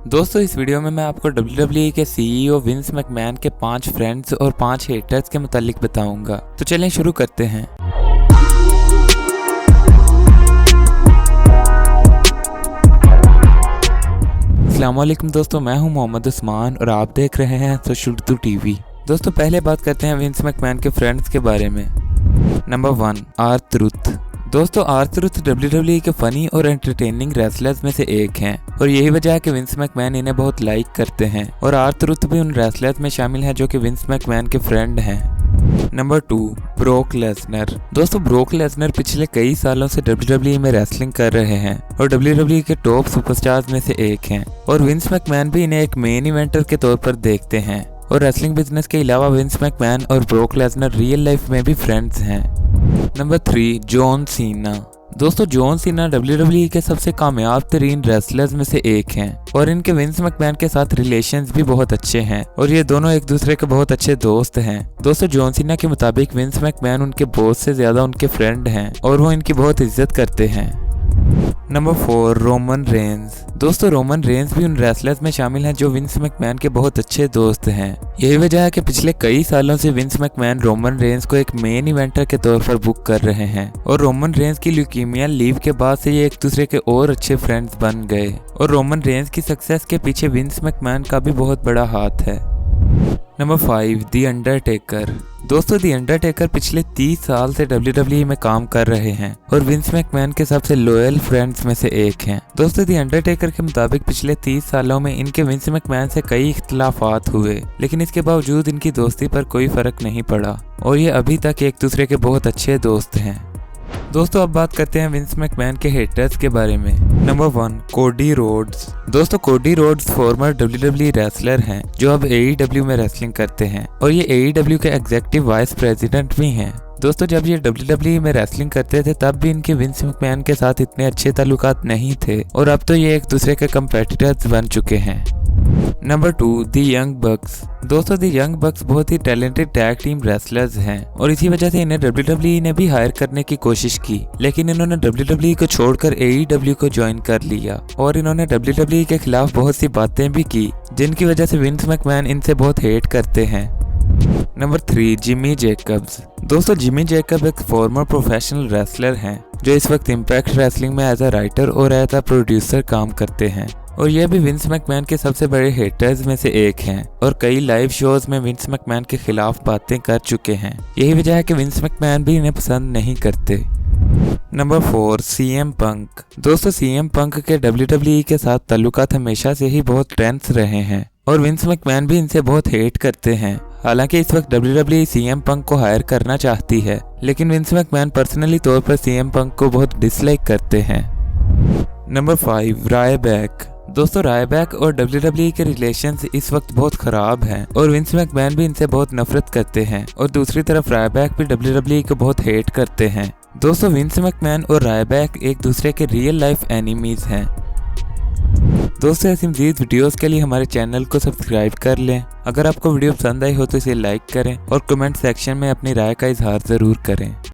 दोस्तों इस वीडियो में मैं आपको WWE के सीईओ विंस मैकमैन के 5 फ्रेंड्स और 5 हेटर्स के मुतालिक बताऊंगा। तो चलें शुरू करते हैं। अस्सलामुअलैकुम दोस्तों, मैं हूं मोहम्मद उस्मान और आप देख रहे हैं सोशुल्तू टीवी। दोस्तों पहले बात करते हैं विंस मैकमैन के फ्रेंड्स के बारे में। Number 1, R-Truth। दोस्तों R-Truth WWE के फनी और एंटरटेनिंग रेसलर्स में से एक हैं और यही वजह है कि विंस मैकमैन इन्हें बहुत लाइक करते हैं और R-Truth भी उन रेसलर्स में शामिल है जो कि विंस मैकमैन के फ्रेंड हैं। Number 2, broke Lesnar. दोस्तों ब्रोक लेसनर पिछले कई सालों से WWE में रेसलिंग कर रहे हैं और WWE के टॉप सुपरस्टार्स में से एक हैं और विंस मैकमैन भी इन्हें एक मेन इवेंटर के तौर पर देखते हैं। और रेसलिंग बिजनेस के अलावा विंस मैकमैन और ब्रोक लेसनर रियल लाइफ में भी फ्रेंड्स हैं। Number 3, John Cena. दोस्तों जॉन सीना WWE के सबसे कामयाब तरीन रेसलर्स में से एक हैं और इनके विंस मैकमैन के साथ रिलेशंस भी बहुत अच्छे हैं और ये दोनों एक दूसरे के बहुत अच्छे दोस्त हैं। दोस्तों जॉन सीना के मुताबिक विंस मैकमैन उनके बॉस से ज्यादा उनके फ्रेंड हैं और वो इनकी बहुत इज्जत करते हैं। Number 4, Roman Reigns. दोस्तों रोमन रेंज भी उन रेसलर्स में शामिल हैं जो विंस मैकमैन के बहुत अच्छे दोस्त हैं। यही वजह है कि पिछले कई सालों से विंस मैकमैन रोमन रेंज को एक मेन इवेंटर के तौर पर बुक कर रहे हैं और रोमन रेंज की ल्यूकीमिया लीव के बाद से ये एक दूसरे के और अच्छे फ्रेंड्स बन गए और रोमन रेंज की सक्सेस के पीछे विंस मैकमैन का भी बहुत बड़ा हाथ है। Number 5, the Undertaker. दोस्तों द अंडरटेकर पिछले 30 साल से WWE में काम कर रहे हैं और विंस मैकमैन के सबसे लॉयल फ्रेंड्स में से एक हैं। दोस्तों द अंडरटेकर के मुताबिक पिछले 30 सालों में इनके विंस मैकमैन से कई इख्तिलाफात हुए लेकिन इसके बावजूद इनकी दोस्ती पर कोई फर्क नहीं पड़ा और ये अभी तक एक दूसरे के बहुत अच्छे दोस्त हैं। दोस्तों अब बात करते हैं विंस मैकमैन के हेटर्स के बारे में। Number 1, Cody Rhodes. दोस्तों Cody Rhodes farmer WWE wrestler हैं जो अब AEW में रेसलिंग करते हैं और ये AEW के एग्जीक्यूटिव वाइस प्रेसिडेंट भी हैं। दोस्तों जब ये WWE में रेसलिंग करते थे तब भी इनके विंस मैकमैन के साथ इतने अच्छे ताल्लुकात नहीं थे और अब तो ये एक दूसरे के कंपेटिटर्स बन चुके हैं। नंबर 2, द यंग बक्स। दोस्तों द यंग बक्स बहुत ही टैलेंटेड टैग टीम रेसलर्स हैं और इसी वजह से इन्हें WWE ने भी हायर करने की कोशिश की लेकिन इन्होंने WWE को छोड़कर AEW को ज्वाइन कर लिया और इन्होंने WWE के खिलाफ बहुत सी बातें भी की जिनकी वजह से विंस मैकमैन इनसे बहुत हेट करते हैं। Number 3, Jimmy Jacobs. दोस्तों जिमी जैकब एक फॉर्मर प्रोफेशनल रेसलर हैं जो इस वक्त इम्पैक्ट रेसलिंग में एज अ राइटर और एज अ प्रोड्यूसर काम करते हैं और यह भी विंस मैकमैन के सबसे बड़े हेटर्स में से एक हैं और कई लाइव शोज में विंस मैकमैन के खिलाफ बातें कर चुके हैं। यही वजह है कि विंस मैकमैन भी इन्हें पसंद नहीं करते। नंबर 4, CM पंक। दोस्तों CM पंक के WWE के साथ ताल्लुकात हमेशा से ही बहुत टेंस रहे हैं और विंस मैकमैन भी इनसे बहुत हेट करते हैं। हालांकि इस वक्त WWE CM पंक को हायर करना चाहती है लेकिन विंस मैकमैन पर्सनली तौर पर CM पंक को बहुत डिसलाइक करते हैं। Number 5, Rybak. दोस्तों रायबैक और WWE के रिलेशंस इस वक्त बहुत खराब हैं और विंस मैकमैन भी इनसे बहुत नफरत करते हैं और दूसरी तरफ रायबैक भी WWE को बहुत हेट करते हैं। दोस्तों विंस मैकमैन और रायबैक एक दूसरे के रियल लाइफ एनिमीज हैं। दोस्तों ऐसी मज़ीद वीडियोस के लिए हमारे चैनल को सब्सक्राइब कर लें। अगर आपको वीडियो पसंद आई हो तो इसे लाइक करें और कमेंट सेक्शन में अपनी राय का इजहार ज़रूर करें।